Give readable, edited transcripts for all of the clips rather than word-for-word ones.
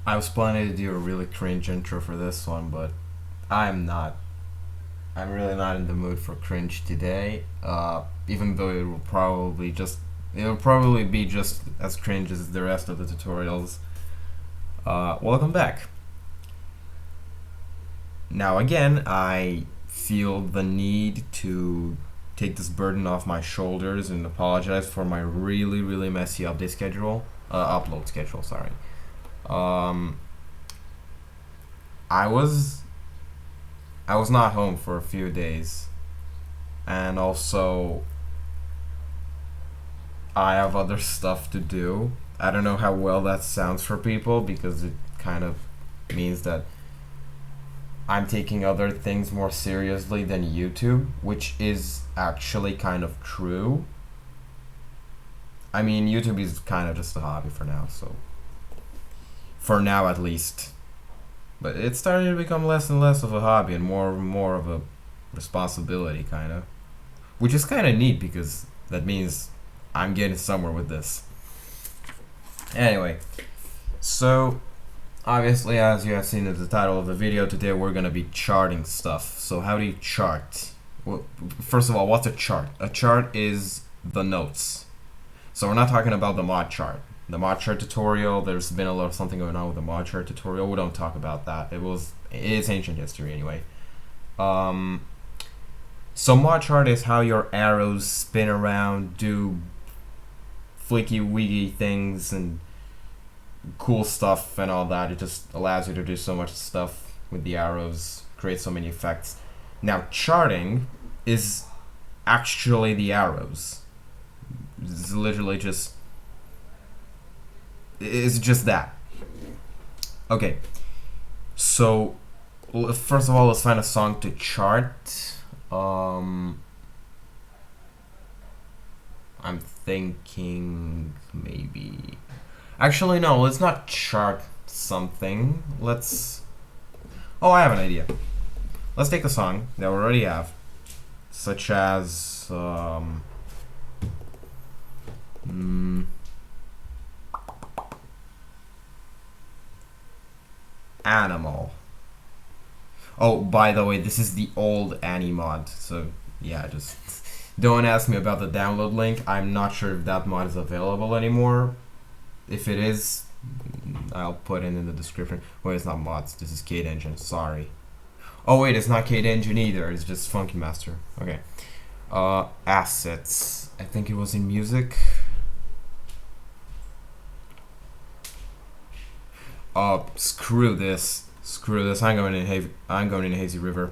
I was planning to do a really cringe intro for this one, but I'm not. I'm really not in the mood for cringe today. Even though it will probably be just as cringe as the rest of the tutorials. Welcome back. Now again, I feel the need to take this burden off my shoulders and apologize for my really messy upload schedule. Sorry. Um, I was I was not home for a few days, and also I have other stuff to do. I don't know how well that sounds for people because it kind of means that I'm taking other things more seriously than YouTube, which is actually kind of true. I mean, YouTube is kind of just a hobby for now, so for now at least. But it's starting to become less and less of a hobby and more of a responsibility, kind of. Which is kind of neat because that means I'm getting somewhere with this. Anyway, so obviously, as you have seen in the title of the video, today we're gonna be charting stuff. So how do you chart? Well, first of all, what's a chart? A chart is the notes. So we're not talking about the mod chart. The mod chart tutorial, there's been a lot of something going on with the mod chart tutorial. We don't talk about that. It's ancient history anyway. So mod chart is how your arrows spin around, do flicky wiggy things and cool stuff and all that. It just allows you to do so much stuff with the arrows, create so many effects. Now charting is actually the arrows. It's literally just it's just that. Okay, so first of all, let's find a song to chart. I'm thinking maybe. Actually, no. Let's not chart something. Let's. Oh, I have an idea. Let's take a song that we already have, such as Animal. Oh, by the way, this is the old Annie mod, so yeah, just don't ask me about the download link. I'm not sure if that mod is available anymore. If it is, I'll put it in the description. Wait, it's not mods, this is Kate Engine, sorry. Oh wait, it's not Kate Engine either, it's just Funky Master. Okay. Assets. I think it was in music. Screw this. Screw this. I'm going in Hazy River.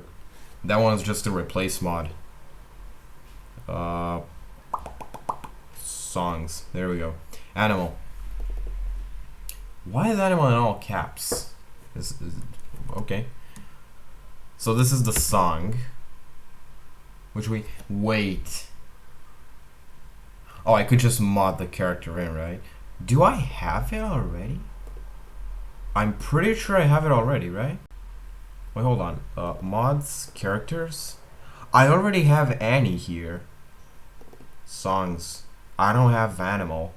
That one's just a replace mod. Songs. There we go. Animal. Why is Animal in all caps? Okay. So this is the song. Which we wait. Oh, I could just mod the character in, right? Do I have it already? I'm pretty sure I have it already, right? Wait, hold on. Mods, characters. I already have Annie here. Songs. I don't have Animal.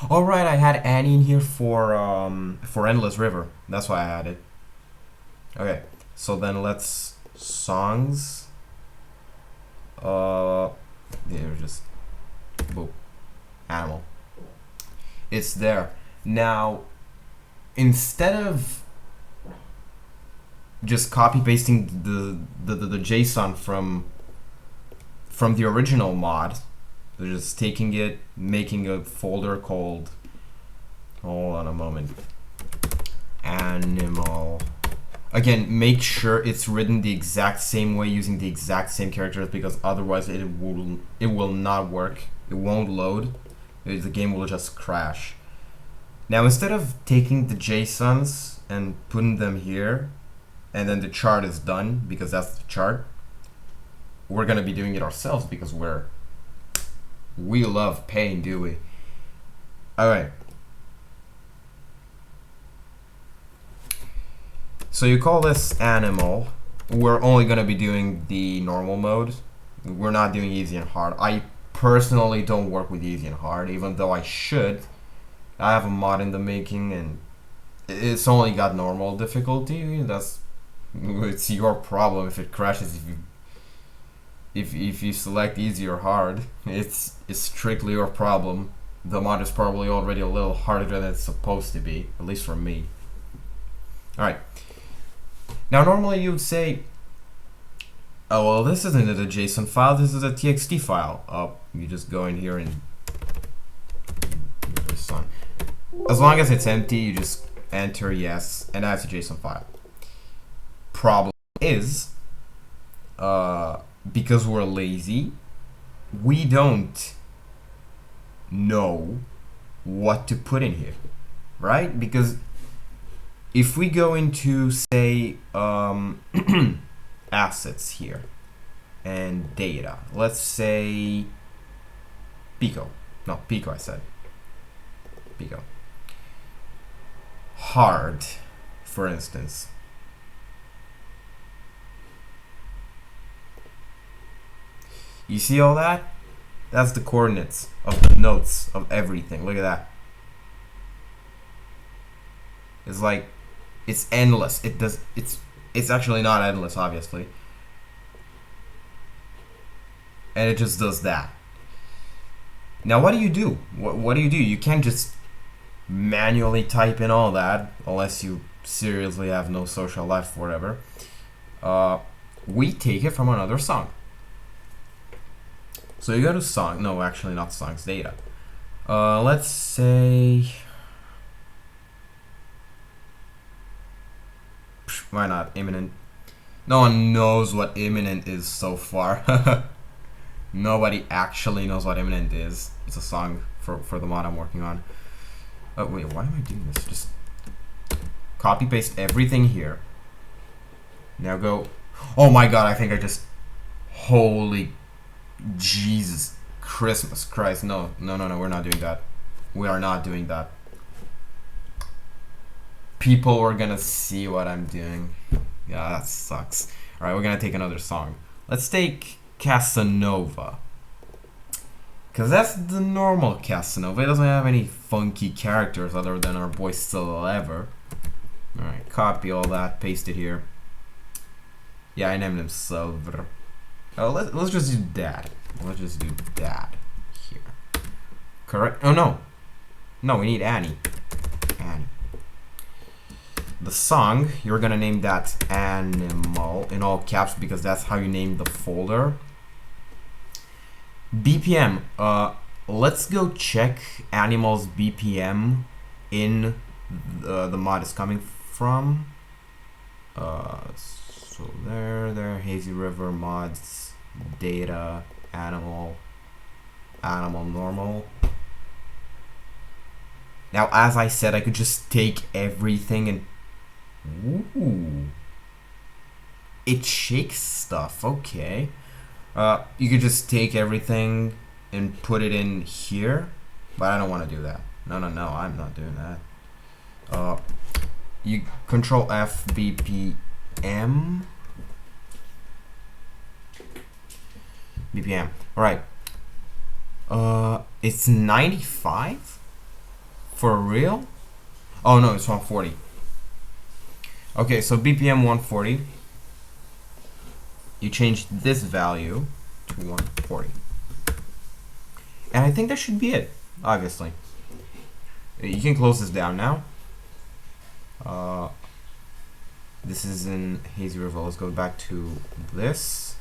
All right, I had Annie in here for Endless River. That's why I had it. Okay, so then let's songs. Yeah, just boop. Animal. It's there now. Instead of just copy pasting the JSON from the original mod, they're just taking it, making a folder called, hold on a moment, Animal. Again, make sure it's written the exact same way using the exact same characters, because otherwise it will not work. It won't load. The game will just crash. Now, instead of taking the JSONs and putting them here, and then the chart is done, because that's the chart, we're going to be doing it ourselves because we love pain, do we? Alright. So you call this Animal. We're only going to be doing the normal mode. We're not doing easy and hard. I personally don't work with easy and hard, even though I should. I have a mod in the making, and It's only got normal difficulty. It's your problem if it crashes. If you select easy or hard, it's strictly your problem. The mod is probably already a little harder than it's supposed to be, at least for me. All right. Now normally you'd say, oh well, this isn't a JSON file. This is a TXT file. You just go in here and as long as it's empty, you just enter yes, and that's a JSON file. Problem is, because we're lazy, we don't know what to put in here, right? Because if we go into, say, assets here and data, let's say Pico. No, Pico I said. Pico. Hard, for instance. You see all that? That's the coordinates of the nodes of everything. Look at that. It's like, it's endless. It's actually not endless, obviously. And it just does that. Now what do you do? What do? You can't just manually type in all that unless you seriously have no social life or whatever. We take it from another song. So you go to song. No, actually not songs, data. Let's say, why not imminent? No one knows what imminent is so far. Nobody actually knows what imminent is. It's a song for the mod I'm working on. Oh wait, why am I doing this? Just copy paste everything here. Now go. Oh my god, I think I just. Holy Jesus Christmas Christ. No, we're not doing that. We are not doing that. People are gonna see what I'm doing. Yeah, that sucks. Alright, we're gonna take another song. Let's take Casanova. Because that's the normal Casanova. It doesn't have any funky characters other than our boy Celever. Alright, copy all that, paste it here. Yeah, I named him Silver. Oh, let's just do dad. Let's just do dad here. Correct? Oh, no. No, we need Annie. Annie. The song, you're gonna name that Animal in all caps because that's how you name the folder. BPM, let's go check Animal's BPM in the mod is coming from. So there, Hazy River mods, data, animal normal. Now, as I said, I could just take everything and ooh, it shakes stuff. Okay. You could just take everything and put it in here, but I don't want to do that. No, I'm not doing that. You Control F BPM. All right. It's 95 for real. Oh no, it's 140. Okay, so BPM 140. You change this value to 140. And I think that should be it, obviously. You can close this down now. This is in Hazy River. Let's go back to this.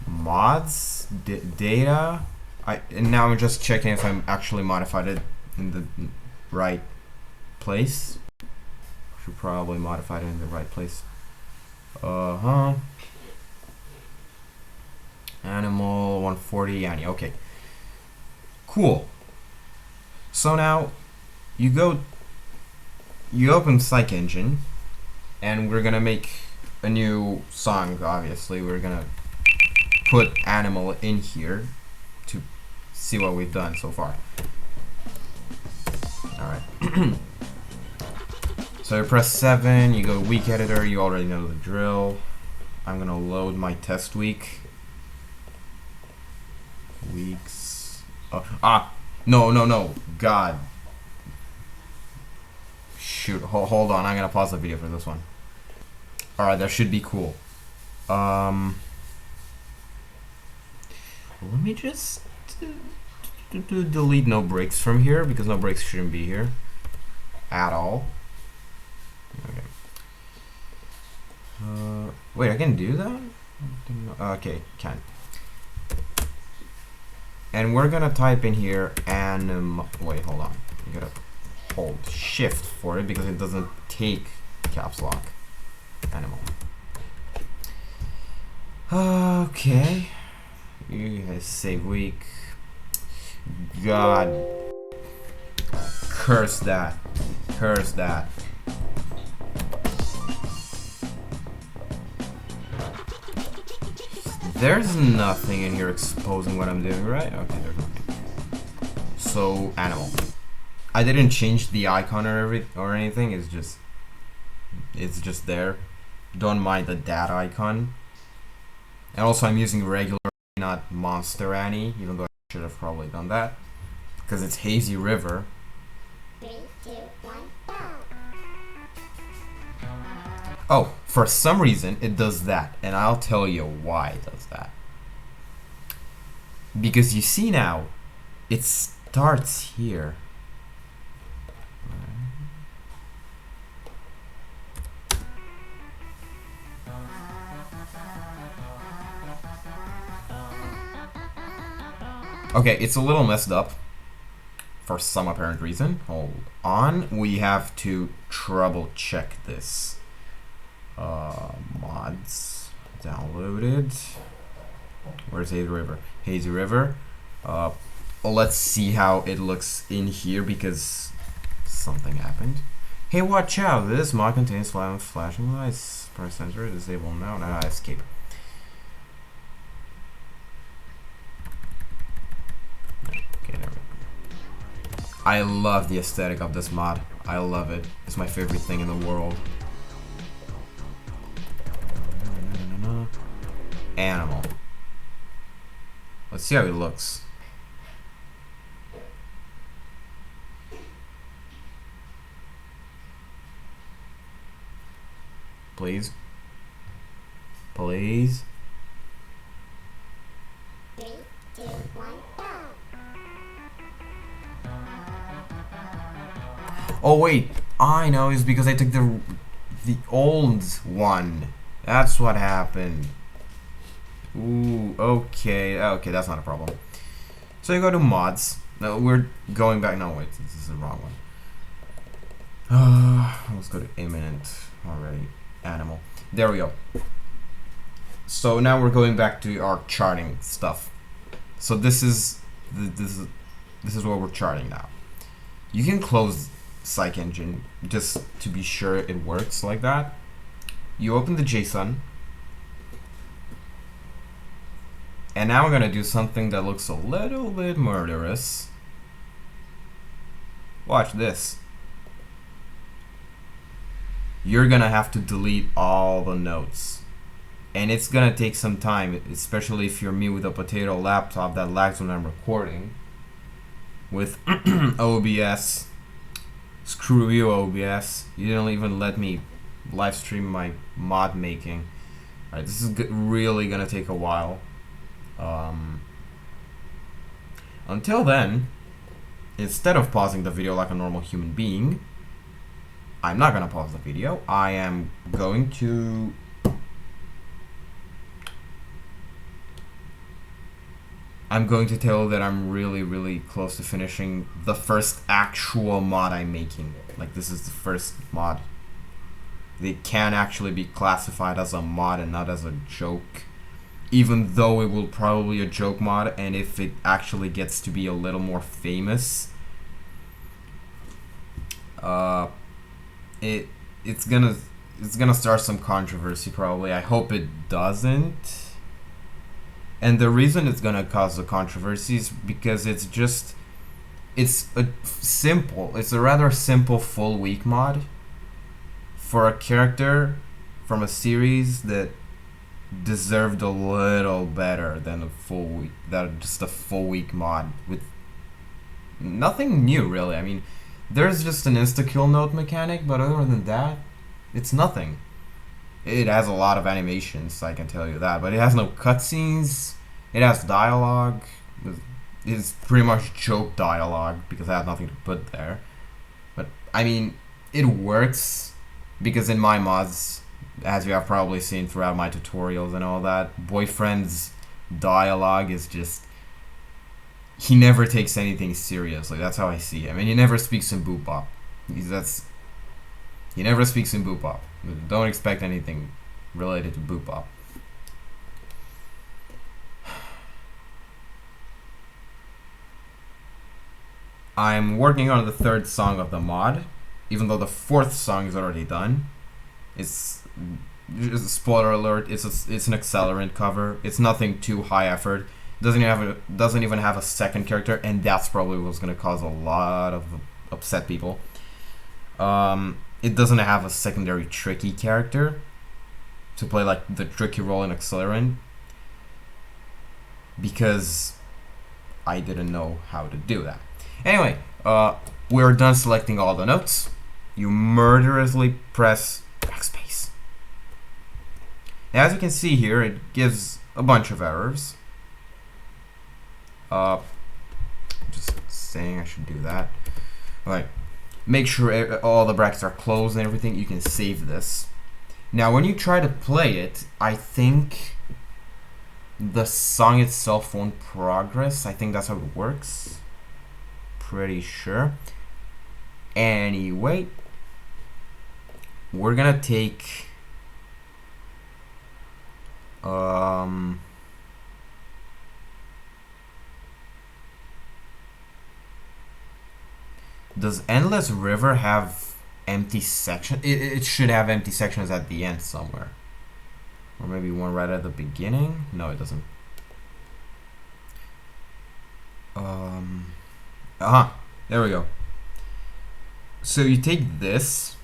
Mods, data. And now I'm just checking if I'm actually modified it in the right place. Should probably modify it in the right place. Animal 140 Annie. Okay. Cool. So now you open PSYCH engine and we're gonna make a new song. Obviously, we're gonna put Animal in here to see what we've done so far. Alright. So you press 7, you go week editor, you already know the drill. I'm gonna load my test week. Weeks. No. God. shoot. Hold on, I'm gonna pause the video for this one. Alright, that should be cool. Let me just delete no breaks from here, because no breaks shouldn't be here at all. Okay. Wait, I can do that? Okay, can. And we're gonna type in here wait, hold on. You gotta hold shift for it because it doesn't take caps lock. Animal. Okay. You guys save week. God. Curse that. Curse that. There's nothing in here exposing what I'm doing, right? Okay, there's nothing. So, animal. I didn't change the icon or anything. It's just there. Don't mind the data icon. And also, I'm using regular, not Monster Annie, even though I should have probably done that, because it's Hazy River. 3, 2, 1, go! Oh, for some reason it does that, and I'll tell you why it does that. Because you see now, it starts here. Okay, it's a little messed up for some apparent reason. Hold on, we have to trouble check this. Mods downloaded. Where's Hazy River? Hazy River. Let's see how it looks in here because something happened. Hey, watch out! This mod contains flashing lights. Press sensor, disable now. Now escape. Okay, there we go. I love the aesthetic of this mod. I love it. It's my favorite thing in the world. Animal. Let's see how he looks. Please. Please. 3, 2, 1, go! Oh wait, I know, it's because I took the old one. That's what happened. Ooh, okay, that's not a problem. So you go to mods. No, we're going back. No, wait, this is the wrong one. Let's go to imminent already. Animal. There we go. So now we're going back to our charting stuff. So this is what we're charting now. You can close PSYCH engine just to be sure it works like that. You open the JSON. And now we're gonna do something that looks a little bit murderous. Watch this. You're gonna have to delete all the notes. And it's gonna take some time, especially if you're me with a potato laptop that lags when I'm recording. With OBS. Screw you, OBS. You didn't even let me live stream my mod making. Alright, this is really gonna take a while. Until then, instead of pausing the video like a normal human being, I'm not gonna pause the video. I am going to tell you that I'm really close to finishing the first actual mod I'm making. Like, this is the first mod. It can actually be classified as a mod and not as a joke. Even though it will probably a joke mod, and if it actually gets to be a little more famous, it's gonna start some controversy probably. I hope it doesn't. And the reason it's gonna cause the controversy is because it's a rather simple full week mod for a character from a series that deserved a little better than just a full week mod with nothing new really. I mean, There's just an insta-kill note mechanic, but other than that, it's nothing. It has a lot of animations, I can tell you that, but it has no cutscenes. It has dialogue. It's pretty much joke dialogue because I have nothing to put there. But I mean, it works because in my mods, as you have probably seen throughout my tutorials and all that, Boyfriend's dialogue is just, he never takes anything seriously. That's how I see him. And he never speaks in boop bop. He never speaks in boop bop. Don't expect anything related to boop bop. I'm working on the third song of the mod, even though the fourth song is already done. It's just a spoiler alert. It's an accelerant cover. It's nothing too high effort. Doesn't even have a second character, and that's probably what's gonna cause a lot of upset people. It doesn't have a secondary tricky character to play like the tricky role in accelerant because I didn't know how to do that. Anyway, we're done selecting all the notes. You murderously press backspace. Now, as you can see here, it gives a bunch of errors. Just saying I should do that. Alright, make sure all the brackets are closed and everything. You can save this. Now, when you try to play it, I think the song itself won't progress. I think that's how it works. Pretty sure. Anyway, we're gonna take does Endless River have empty section? It should have empty sections at the end somewhere, or maybe one right at the beginning. No, it doesn't. There we go. So you take this.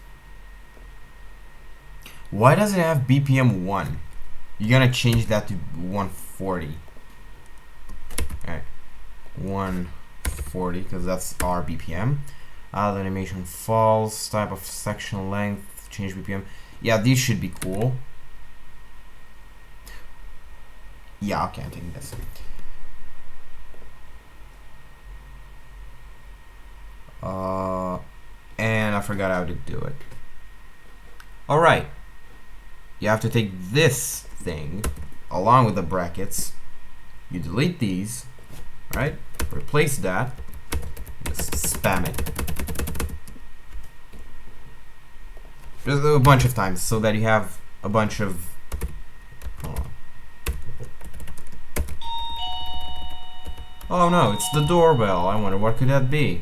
Why does it have BPM 1? You're gonna change that to 140. Alright. 140, because that's our BPM. The animation falls, type of section length, change BPM. Yeah, these should be cool. Yeah, okay, I'm taking this. And I forgot how to do it. Alright. You have to take this thing along with the brackets. You delete these, right? Replace that. Just spam it. Just a bunch of times so that you have a bunch of. Hold on. Oh no, it's the doorbell. I wonder what could that be.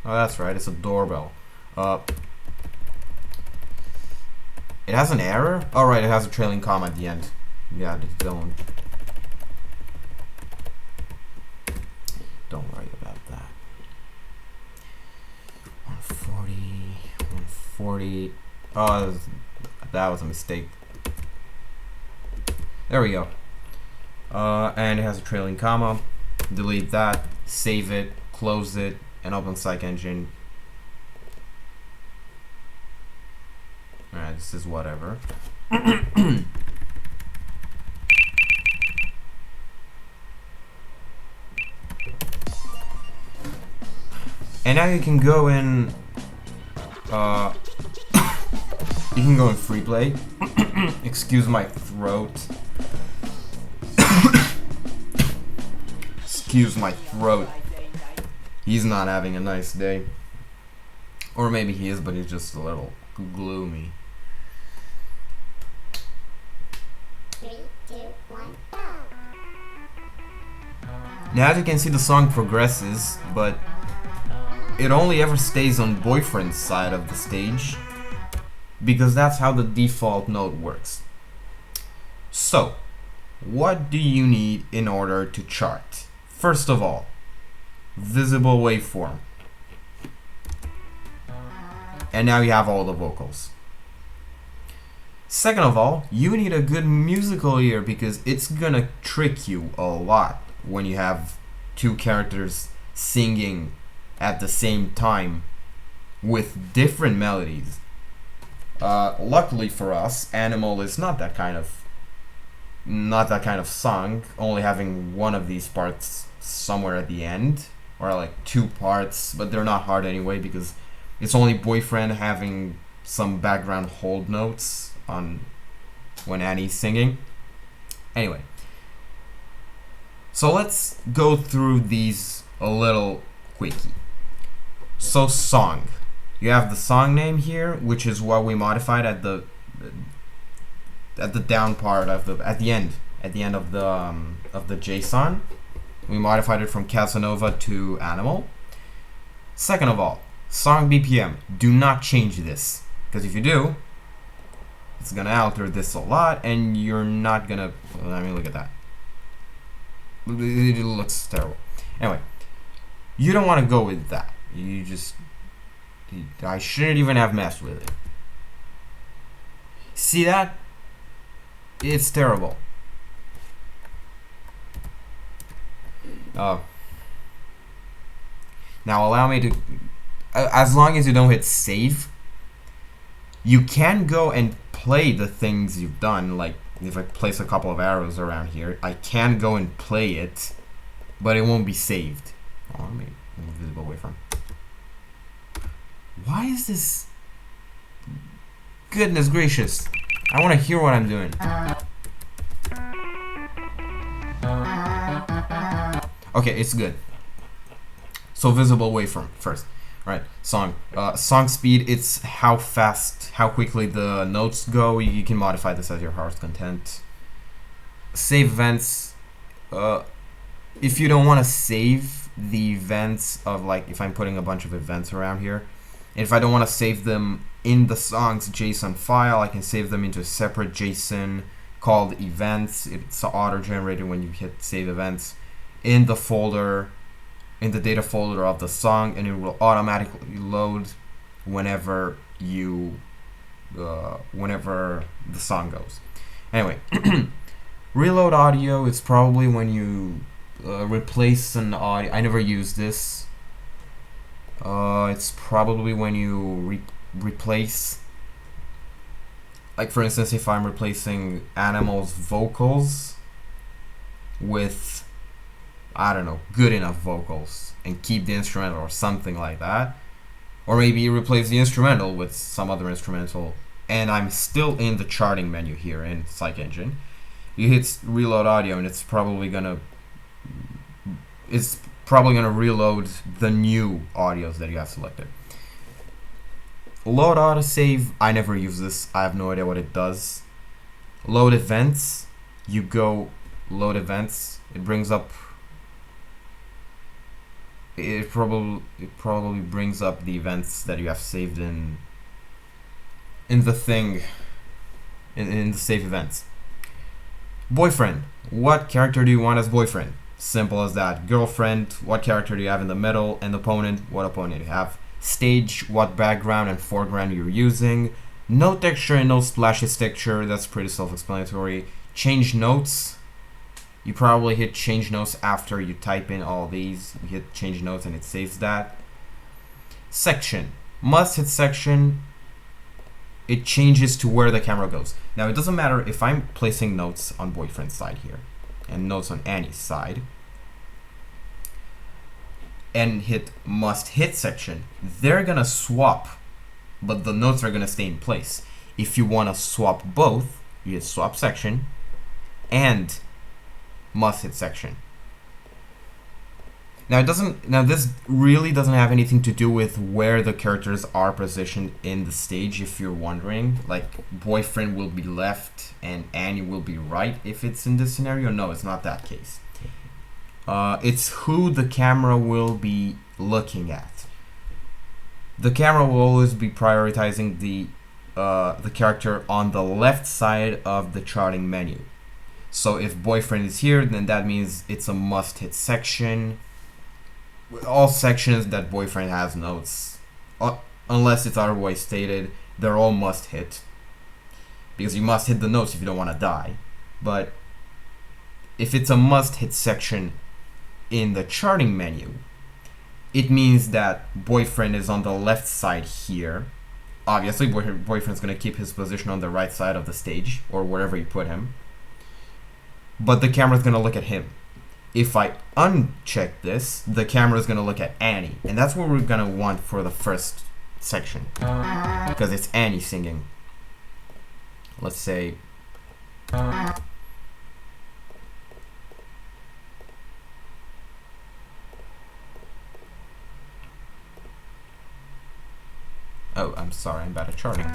Oh, that's right, it's a doorbell. It has an error? Oh, right, it has a trailing comma at the end. Yeah, don't worry about that. 140, 140. Oh, that was a mistake. There we go. And it has a trailing comma. Delete that, save it, close it, and open PSYCH engine. Alright, this is whatever. And now you can go in you can go in free play. Excuse my throat. Excuse my throat. He's not having a nice day. Or maybe he is, but he's just a little gloomy. 3, 2, 1, go. Now, as you can see, the song progresses, but it only ever stays on Boyfriend's side of the stage because that's how the default note works. So, what do you need in order to chart? First of all, visible waveform. And now you have all the vocals. Second of all, you need a good musical ear because it's gonna trick you a lot when you have two characters singing at the same time with different melodies. Luckily for us, Animal is not that kind of song, only having one of these parts somewhere at the end, or like two parts, but they're not hard anyway because it's only Boyfriend having some background hold notes on when Annie's singing. Anyway, so let's go through these a little quickie. So song. You have the song name here, which is what we modified at the down part of at the end of the JSON. We modified it from Casanova to Animal. Second of all, song BPM. Do not change this, because if you do, it's gonna alter this a lot, and you're not gonna. I mean, look at that. It looks terrible. Anyway, you don't want to go with that. You just. I shouldn't even have messed with it. See that? It's terrible. Now allow me to. As long as you don't hit save, you can go and play the things you've done. Like if I place a couple of arrows around here, I can go and play it, but it won't be saved. Oh, let me move visible away from. Why is this? Goodness gracious! I want to hear what I'm doing. Okay, it's good. So visible waveform first. Right, song. Song speed, it's how quickly the notes go. You can modify this as your heart's content. Save events. If you don't want to save the events of, like, if I'm putting a bunch of events around here, if I don't want to save them in the song's JSON file, I can save them into a separate JSON called events. It's auto-generated when you hit save events in the folder, in the data folder of the song, and it will automatically load whenever whenever the song goes. Anyway, reload audio is probably when you replace an audio. I never use this. It's probably when you replace, like for instance, if I'm replacing Animal's vocals with, I don't know, good enough vocals and keep the instrumental or something like that. Or maybe you replace the instrumental with some other instrumental, and I'm still in the charting menu here in PSYCH Engine. You hit reload audio and it's probably gonna reload the new audios that you have selected. Load autosave, I never use this. I have no idea what it does. Load events, you go load events. It brings up. It probably brings up the events that you have saved in the thing, in the save events. Boyfriend, what character do you want as boyfriend? Simple as that. Girlfriend, what character do you have in the middle? And opponent, what opponent you have? Stage, what background and foreground you're using. No texture and no splashes texture, that's pretty self-explanatory. Change notes, you probably hit change notes after you type in all these. You hit change notes and it saves that. Section, must hit section. It changes to where the camera goes. Now it doesn't matter if I'm placing notes on Boyfriend's side here and notes on Annie's side and hit must hit section, they're gonna swap, but the notes are gonna stay in place. If you want to swap both, you hit swap section and must hit section. Now this really doesn't have anything to do with where the characters are positioned in the stage, if you're wondering. Like Boyfriend will be left and Annie will be right if it's in this scenario. No, it's not that case. It's who the camera will be looking at. The camera will always be prioritizing the character on the left side of the charting menu. So if Boyfriend is here, then that means it's a must hit section. All sections that Boyfriend has notes, unless it's otherwise stated, they're all must hit, because you must hit the notes if you don't want to die. But if it's a must hit section in the charting menu, it means that boyfriend is on the left side here. Obviously, boyfriend's gonna keep his position on the right side of the stage or wherever you put him. But the camera's gonna look at him. If I uncheck this, the camera is gonna look at Annie, and that's what we're gonna want for the first section because it's Annie singing. Let's say. Oh, I'm sorry, I'm bad at charting.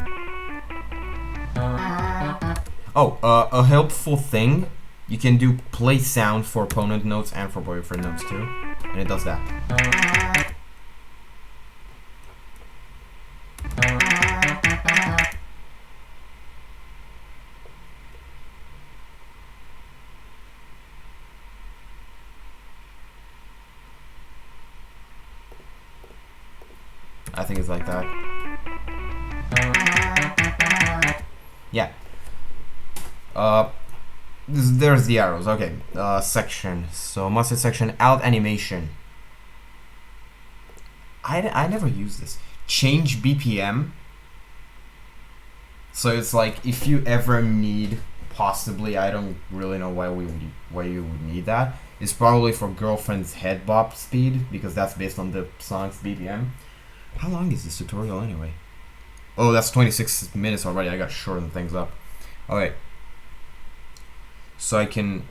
Oh, a helpful thing, you can do play sound for opponent notes and for boyfriend notes too, and it does that. I think it's like that. Yeah. There's the arrows. Okay. Section. So must section alt animation. I never use this. Change BPM. So it's like if you ever need, possibly, I don't really know why you would need that. It's probably for girlfriend's head bop speed because that's based on the song's BPM. How long is this tutorial anyway? Oh, that's 26 minutes already. I gotta shorten things up. Okay. So I can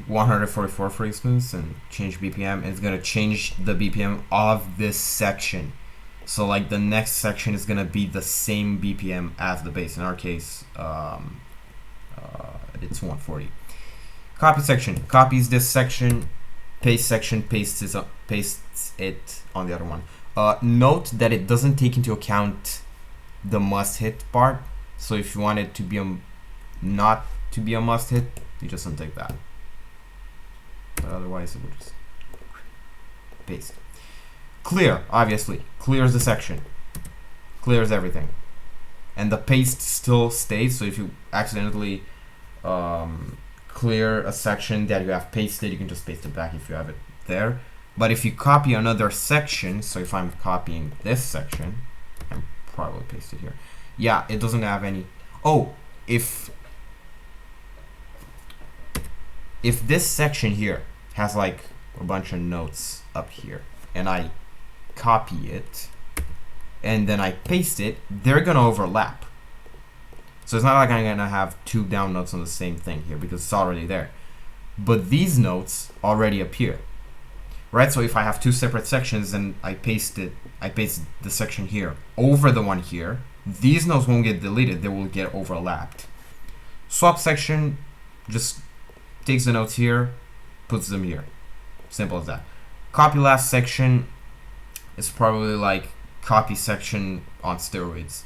144 for instance and change BPM, and it's gonna change the BPM of this section. So like the next section is gonna be the same BPM as the bass. In our case, it's 140. Copy section copies this section, paste section pastes it on the other one. Note that it doesn't take into account the must hit part. So if you want it to be not to be a must hit, you just untick that. But otherwise, it will just paste. Clear, obviously, clears the section, clears everything, and the paste still stays. So if you accidentally clear a section that you have pasted, you can just paste it back if you have it there. But if you copy another section, so if I'm copying this section, I'm probably paste it here. Yeah, it doesn't have any. Oh, if this section here has like a bunch of notes up here, and I copy it, and then I paste it, they're gonna overlap. So it's not like I'm gonna have two down notes on the same thing here because it's already there. But these notes already appear. Right, so if I have two separate sections and I paste the section here over the one here, these notes won't get deleted, they will get overlapped. Swap section just takes the notes here, puts them here. Simple as that. Copy last section is probably like copy section on steroids.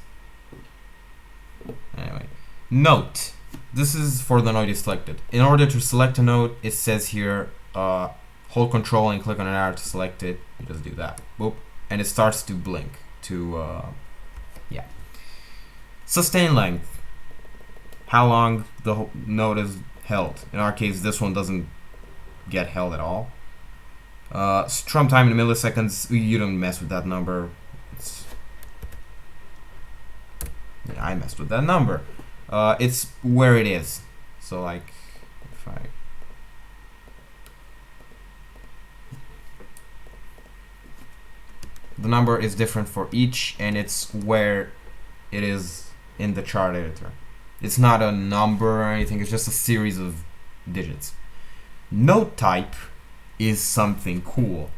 Anyway, note. This is for the note you selected. In order to select a note, it says here, hold control and click on an arrow to select it. You just do that. Boop. And it starts to blink to, yeah. Sustain length. How long the note is held. In our case, this one doesn't get held at all. Strum time in milliseconds. You don't mess with that number. Yeah, I messed with that number. It's where it is. So like, if I the number is different for each, and it's where it is in the chart editor. It's not a number or anything, it's just a series of digits. Note type is something cool.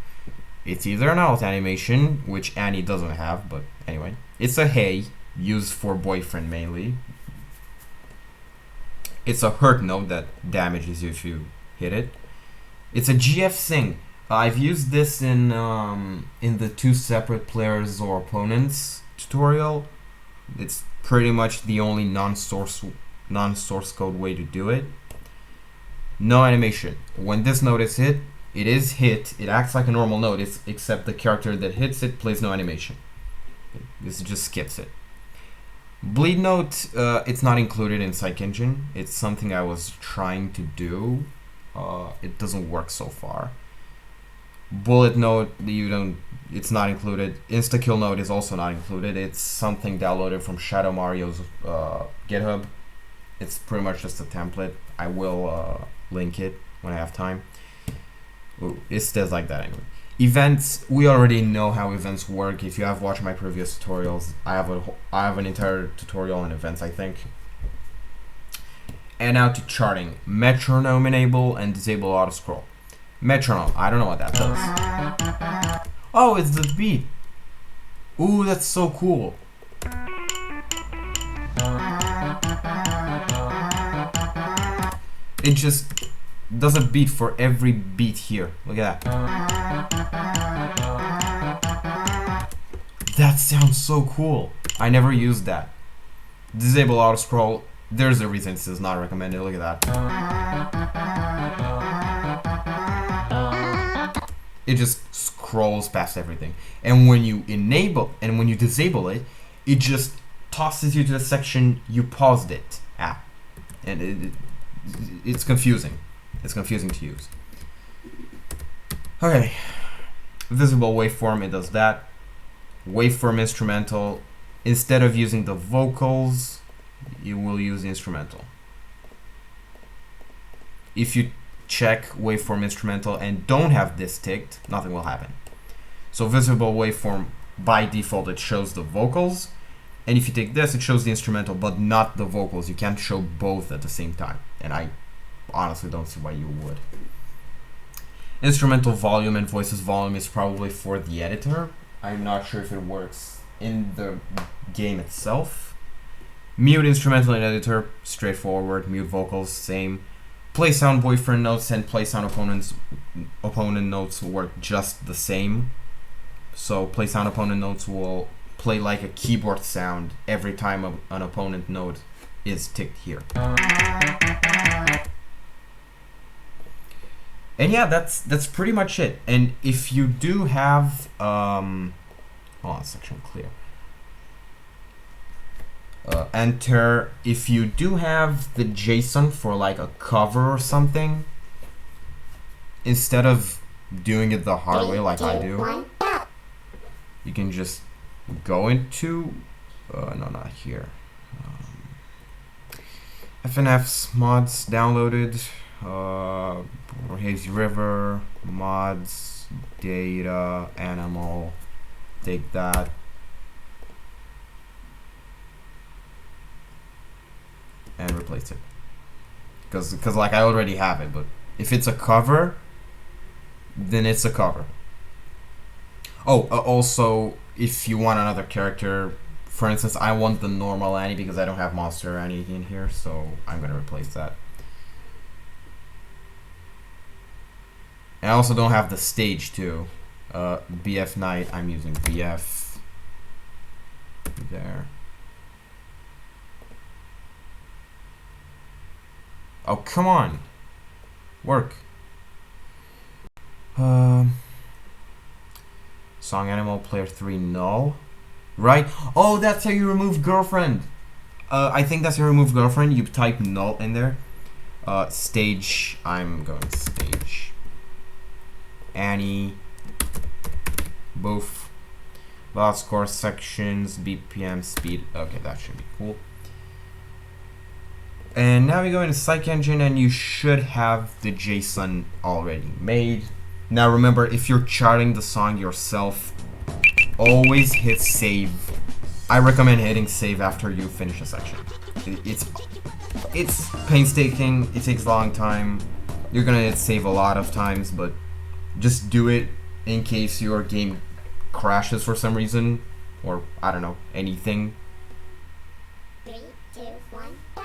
It's either an alt animation, which Annie doesn't have, but anyway. It's a hey, used for boyfriend mainly. It's a hurt note that damages you if you hit it. It's a GF sing. I've used this in the two separate players or opponents tutorial. It's pretty much the only non-source code way to do it. No animation. When this note is hit, it is hit. It acts like a normal note, except the character that hits it plays no animation. This just skips it. Bleed note, it's not included in PSYCH Engine. It's something I was trying to do. It doesn't work so far. Bullet node, you don't. It's not included. Insta kill node is also not included. It's something downloaded from Shadow Mario's GitHub. It's pretty much just a template. I will link it when I have time. Ooh, it stays like that anyway. Events, we already know how events work. If you have watched my previous tutorials, I have an entire tutorial on events, I think. And now to charting. Metronome enable and disable auto scroll. Metronome, I don't know what that does. Oh, it's the beat. Ooh, that's so cool. It just does a beat for every beat here. Look at that. That sounds so cool. I never used that. Disable auto scroll. There's a reason this is not recommended. Look at that. It just scrolls past everything. And when you disable it, it just tosses you to the section you paused it at. And it's confusing. It's confusing to use. Okay. Visible waveform, it does that. Waveform instrumental, instead of using the vocals, you will use the instrumental. If you check waveform instrumental and don't have this ticked, nothing will happen. So visible waveform, by default, it shows the vocals. And if you take this, it shows the instrumental, but not the vocals. You can't show both at the same time. And I honestly don't see why you would. Instrumental volume and voices volume is probably for the editor. I'm not sure if it works in the game itself. Mute instrumental and editor, straightforward. Mute vocals, same. Play sound boyfriend notes and play sound opponent notes work just the same. So play sound opponent notes will play like a keyboard sound every time an opponent note is ticked here. And yeah, that's pretty much it. And if you do have hold on, section clear. Enter if you do have the JSON for like a cover or something, instead of doing it the hard way like I do, you can just go into no, not here. FNF's mods downloaded. Hazy River, mods, data, animal, take that. And replace it. Because like I already have it, but if it's a cover, then it's a cover. Oh, also, if you want another character, for instance, I want the normal Annie because I don't have Monster Annie in here, so I'm gonna replace that. And I also don't have the stage too. BF Knight, I'm using BF. There. Oh, come on. Work. Song animal player 3 null. Right? Oh, that's how you remove girlfriend. I think that's how you remove girlfriend. You type null in there. Stage, I'm going stage. Annie, both, valve score sections, BPM, speed. Okay, that should be cool. And now we go into Psych Engine, and you should have the JSON already made. Now remember, if you're charting the song yourself, always hit save. I recommend hitting save after you finish a section. It's painstaking. It takes a long time. You're gonna hit save a lot of times, but just do it in case your game crashes for some reason, or I don't know, anything. 3, 2, 1, go.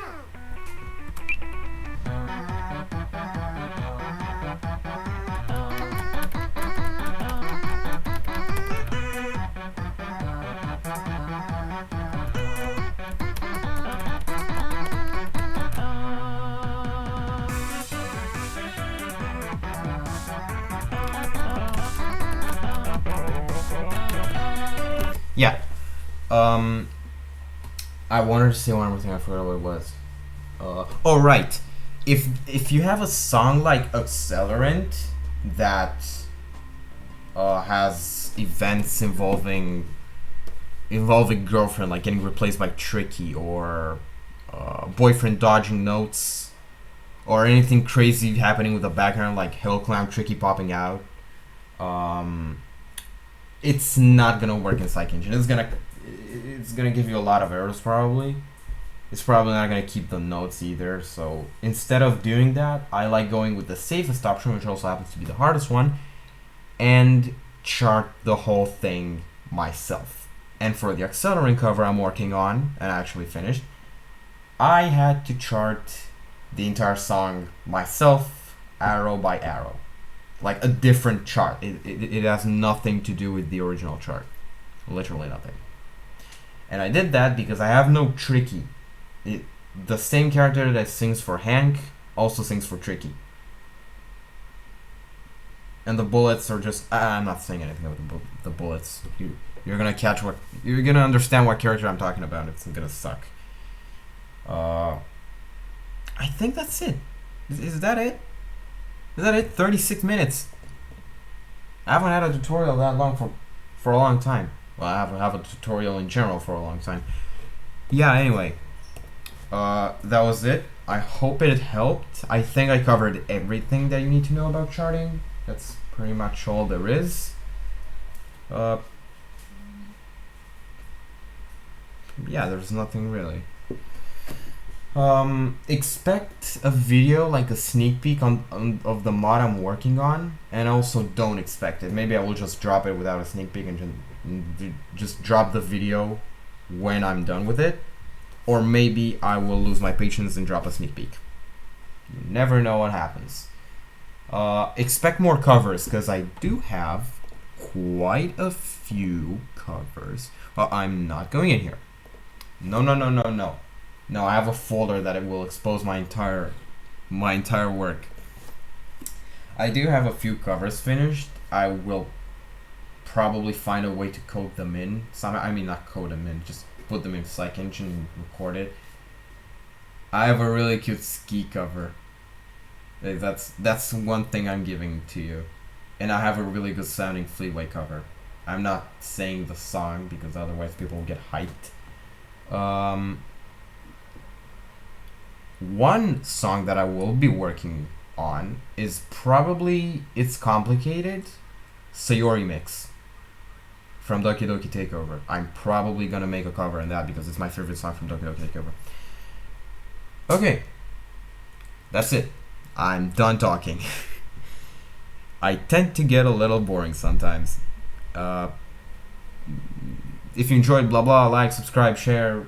Yeah. I wanted to say one more thing. I forgot what it was. Oh right. If you have a song like Accelerant that has events involving girlfriend, like getting replaced by Tricky, or boyfriend dodging notes, or anything crazy happening with the background, like Hill Clown Tricky popping out. It's not gonna work in Psych Engine. It's gonna give you a lot of errors probably. It's probably not gonna keep the notes either. So instead of doing that, I like going with the safest option, which also happens to be the hardest one, and chart the whole thing myself. And for the accelerant cover I'm working on and actually finished, I had to chart the entire song myself, arrow by arrow, like a different chart. It has nothing to do with the original chart, literally nothing. And I did that because I have no Tricky. The same character that sings for Hank also sings for Tricky. And the bullets are just... I'm not saying anything about the bullets. You're gonna catch what... You're gonna understand what character I'm talking about. It's gonna suck. I think that's it. Is that it? Is that it? 36 minutes. I haven't had a tutorial that long for a long time. Well, I haven't have a tutorial in general for a long time. Yeah, anyway. That was it. I hope it helped. I think I covered everything that you need to know about charting. That's pretty much all there is. Yeah, there's nothing really. Expect a video, like a sneak peek of the mod I'm working on, and also don't expect it. Maybe I will just drop it without a sneak peek and just drop the video when I'm done with it. Or maybe I will lose my patience and drop a sneak peek. You never know what happens. Expect more covers, because I do have quite a few covers. I'm not going in here. No. No, I have a folder that it will expose my entire work. I do have a few covers finished. I will probably find a way to code them in. Not code them in, just put them in Psych Engine and record it. I have a really cute ski cover. That's one thing I'm giving to you. And I have a really good sounding Fleetway cover. I'm not saying the song because otherwise people will get hyped. One song that I will be working on is probably It's Complicated, Sayori Mix from Doki Doki Takeover. I'm probably gonna make a cover on that because it's my favorite song from Doki Doki Takeover. Okay, that's it. I'm done talking. I tend to get a little boring sometimes. If you enjoyed blah blah, like, subscribe, share.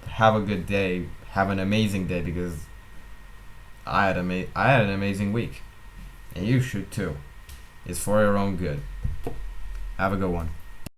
Have a good day. Have an amazing day, because I had an amazing week, and you should too. It's for your own good. Have a good one.